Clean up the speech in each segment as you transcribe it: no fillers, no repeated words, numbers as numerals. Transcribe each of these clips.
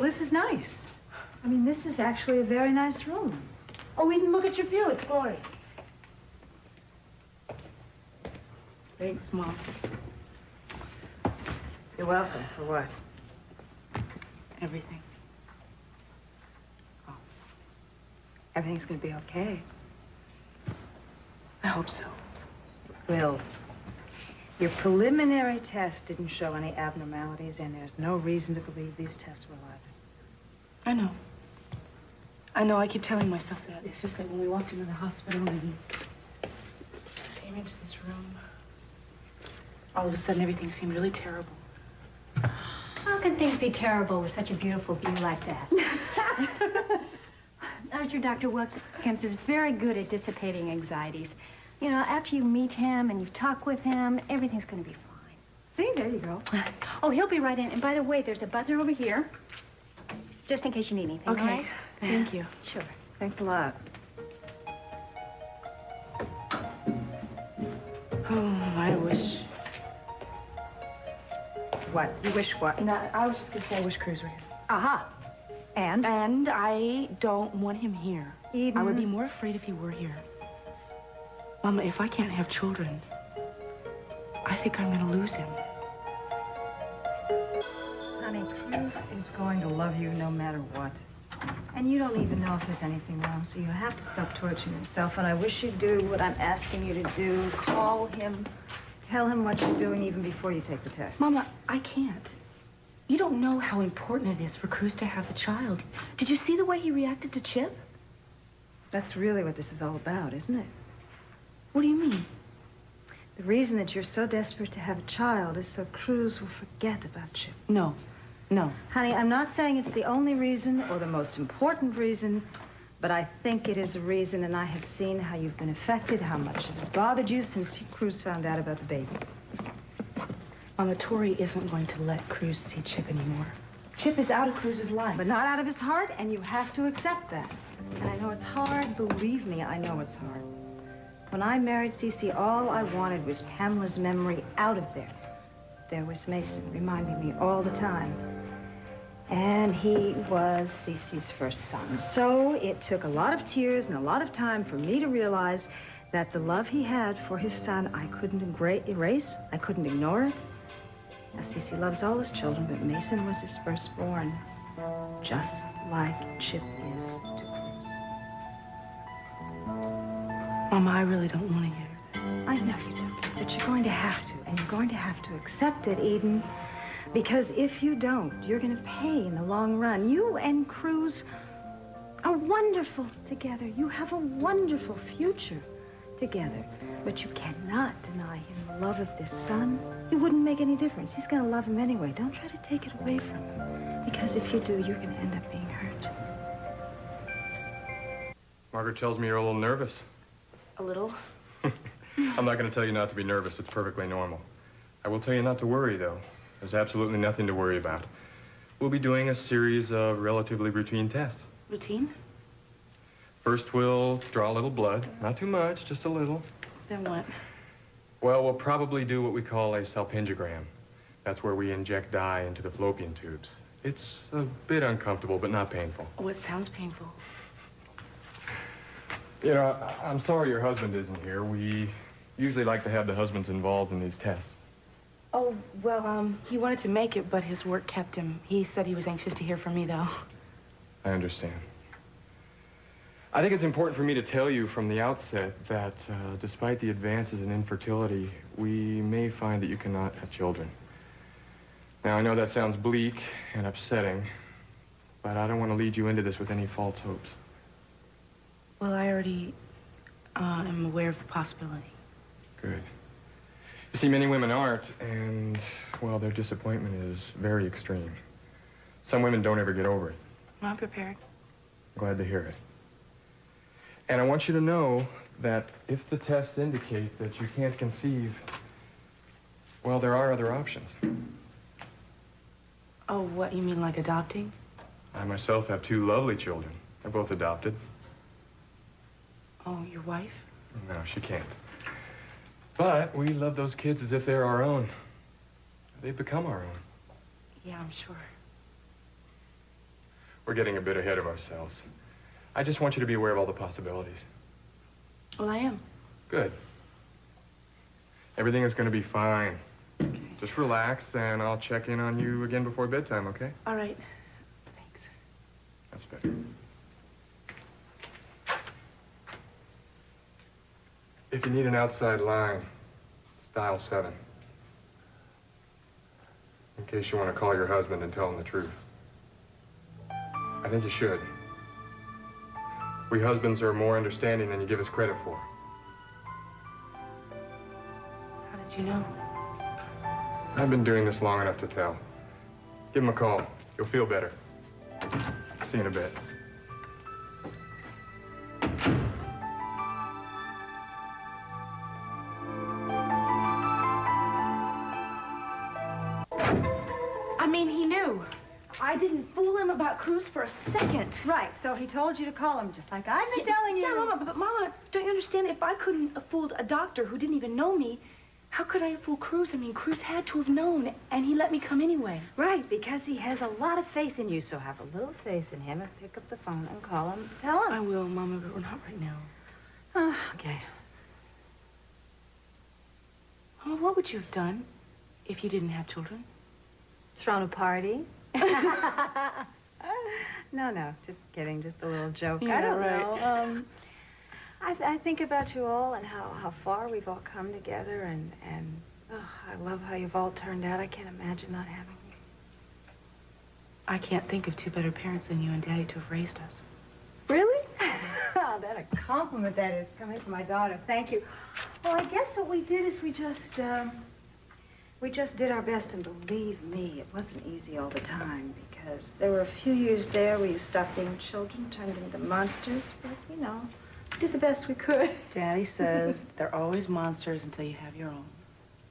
this is nice. I mean, this is actually a very nice room. Oh, Eden, look at your view. It's glorious. Thanks, Mom. You're welcome. For what? Everything. Oh. Everything's going to be okay. I hope so. Well, your preliminary test didn't show any abnormalities, and there's no reason to believe these tests were live. I know. I know, I keep telling myself that. It's just that when we walked into the hospital and came into this room, all of a sudden everything seemed really terrible. How can things be terrible with such a beautiful view like that? Your Dr. Wilkins is very good at dissipating anxieties. You know, after you meet him and you talk with him, everything's going to be fine. See, there you go. Oh, he'll be right in. And by the way, there's a buzzer over here, just in case you need anything. Okay. All right? Thank you. Sure. Thanks a lot. Oh, I wish... What? You wish what? No, I was just going to say I wish Cruz were here. Aha. And? And I don't want him here. Eden. I would be more afraid if he were here. Mama, if I can't have children, I think I'm going to lose him. Honey, Cruz is going to love you no matter what. And you don't even know if there's anything wrong, so you have to stop torturing yourself. And I wish you'd do what I'm asking you to do. Call him. Tell him what you're doing even before you take the test. Mama, I can't. You don't know how important it is for Cruz to have a child. Did you see the way he reacted to Chip? That's really what this is all about, isn't it? What do you mean? The reason that you're so desperate to have a child is so Cruz will forget about Chip. No. No. Honey, I'm not saying it's the only reason or the most important reason, but I think it is a reason, and I have seen how you've been affected, how much it has bothered you since Cruz found out about the baby. Mama, Tori isn't going to let Cruz see Chip anymore. Chip is out of Cruz's life. But not out of his heart, and you have to accept that. And I know it's hard. Believe me, I know it's hard. When I married Cece, all I wanted was Pamela's memory out of there. There was Mason, reminding me all the time. And he was Cece's first son. So it took a lot of tears and a lot of time for me to realize that the love he had for his son, I couldn't erase, I couldn't ignore it. Now, Cece loves all his children, but Mason was his firstborn, just like Chip is to Cruz. Mama, I really don't want to hear that. I know you don't, but you're going to have to, and you're going to have to accept it, Eden. Because if you don't, you're going to pay in the long run. You and Cruz are wonderful together. You have a wonderful future together. But you cannot deny him the love of this son. It wouldn't make any difference. He's going to love him anyway. Don't try to take it away from him. Because if you do, you're going to end up being hurt. Margaret tells me you're a little nervous. A little? I'm not going to tell you not to be nervous. It's perfectly normal. I will tell you not to worry, though. There's absolutely nothing to worry about. We'll be doing a series of relatively routine tests. Routine? First, we'll draw a little blood. Not too much, just a little. Then what? Well, we'll probably do what we call a salpingogram. That's where we inject dye into the fallopian tubes. It's a bit uncomfortable, but not painful. Oh, it sounds painful. You know, I'm sorry your husband isn't here. We usually like to have the husbands involved in these tests. Oh, well, he wanted to make it, but his work kept him. He said he was anxious to hear from me, though. I understand. I think it's important for me to tell you from the outset that despite the advances in infertility, we may find that you cannot have children. Now, I know that sounds bleak and upsetting, but I don't want to lead you into this with any false hopes. Well, I already am aware of the possibility. Good. You see, many women aren't, and, well, their disappointment is very extreme. Some women don't ever get over it. I'm prepared. Glad to hear it. And I want you to know that if the tests indicate that you can't conceive, well, there are other options. Oh, what, you mean like adopting? I myself have 2 lovely children. They're both adopted. Oh, your wife? No, she can't. But we love those kids as if they're our own. They've become our own. Yeah, I'm sure. we're getting a bit ahead of ourselves. I just want you to be aware of all the possibilities. Well, I am. Good. Everything is going to be fine. Okay. Just relax, and I'll check in on you again before bedtime, okay? All right. Thanks. That's better. If you need an outside line, dial 7. In case you want to call your husband and tell him the truth. I think you should. We husbands are more understanding than you give us credit for. How did you know? I've been doing this long enough to tell. Give him a call. You'll feel better. See you in a bit. I mean, he knew. I didn't fool him about Cruz for a second. Right, so he told you to call him, just like I've been telling you. Yeah, Mama, but Mama, don't you understand? If I couldn't have fooled a doctor who didn't even know me, how could I have fooled Cruz? I mean, Cruz had to have known, and he let me come anyway. Right, because he has a lot of faith in you, so have a little faith in him and pick up the phone and call him. Tell him. I will, Mama, but we're not right now. Oh, okay. Mama, what would you have done if you didn't have children? Thrown a party? No, just kidding, just a little joke. Yeah, I don't right. know. I think about you all and how far we've all come together, and I love how you've all turned out. I can't imagine not having you. I can't think of two better parents than you and Daddy to have raised us. Really? Oh, that a compliment that is, coming from my daughter. Thank you. Well, I guess what we did is we just did our best, and believe me, it wasn't easy all the time, because there were a few years there where you stopped being children, turned into monsters, but, you know, we did the best we could. Daddy says they're always monsters until you have your own.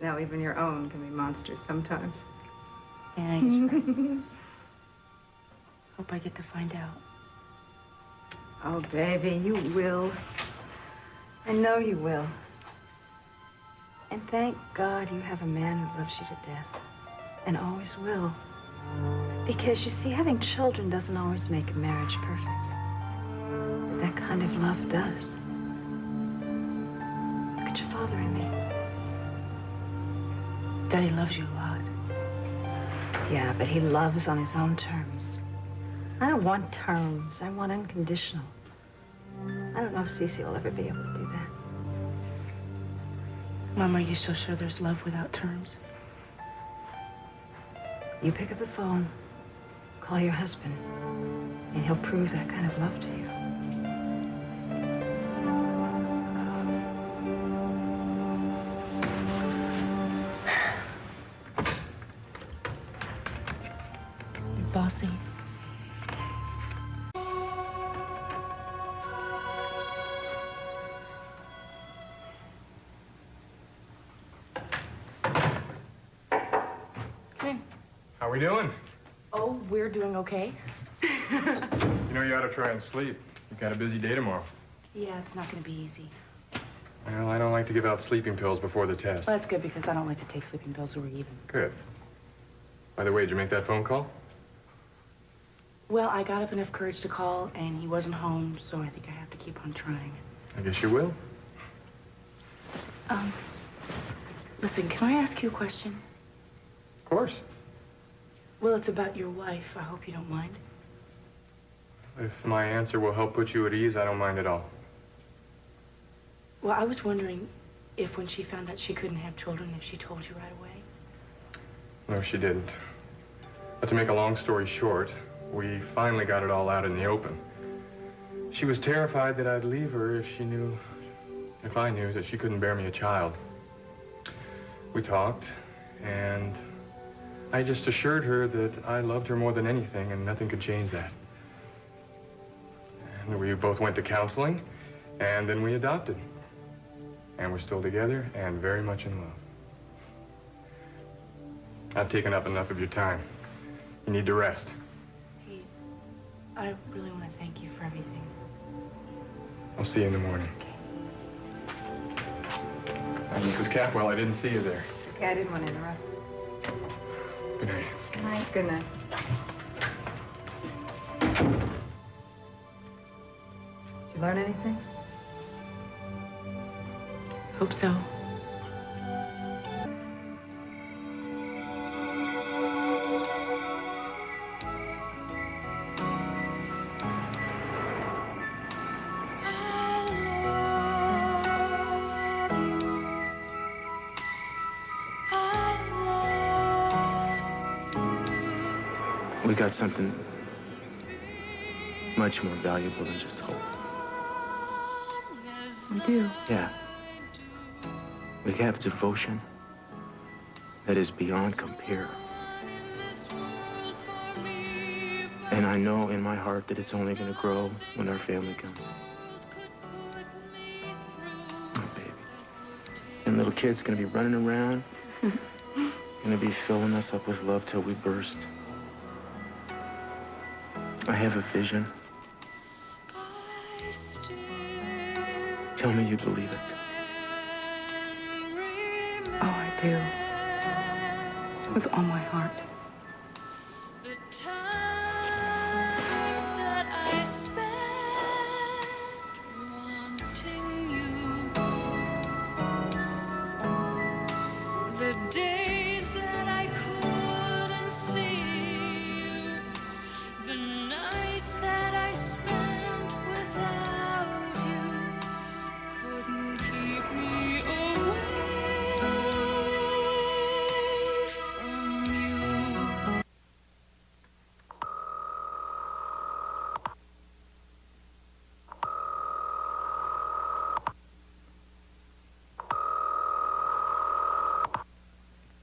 Now, even your own can be monsters sometimes. Yeah, he's right. Hope I get to find out. Oh, baby, you will. I know you will. And thank God you have a man who loves you to death. And always will. Because, you see, having children doesn't always make a marriage perfect. But that kind of love does. Look at your father and me. Daddy loves you a lot. Yeah, but he loves on his own terms. I don't want terms. I want unconditional. I don't know if Cece will ever be able to do that. Mama, are you so sure there's love without terms? You pick up the phone, call your husband, and he'll prove that kind of love to you. You're bossy. How we doing? Oh, we're doing okay. You know, you ought to try and sleep. You've got a busy day tomorrow. Yeah, it's not going to be easy. Well, I don't like to give out sleeping pills before the test. Well, that's good, because I don't like to take sleeping pills or even. Good. By the way, did you make that phone call? Well, I got up enough courage to call, and he wasn't home, so I think I have to keep on trying. I guess you will. Listen, can I ask you a question? Of course. Well, it's about your wife. I hope you don't mind. If my answer will help put you at ease, I don't mind at all. Well, I was wondering if when she found out she couldn't have children, if she told you right away. No, she didn't. But to make a long story short, we finally got it all out in the open. She was terrified that I'd leave her if I knew that she couldn't bear me a child. We talked, and I just assured her that I loved her more than anything, and nothing could change that. And we both went to counseling, and then we adopted. And we're still together and very much in love. I've taken up enough of your time. You need to rest. Hey, I really want to thank you for everything. I'll see you in the morning. Mrs. Capwell, I didn't see you there. Okay, I didn't want to interrupt. Good night. Good night. Good night. You learn anything? Hope so. We got something much more valuable than just hope. We do. Yeah. We have devotion that is beyond compare. And I know in my heart that it's only going to grow when our family comes. Oh, baby. And little kid's going to be running around, going to be filling us up with love till we burst. I have a vision. Tell me you believe it. Oh, I do. With all my heart. The day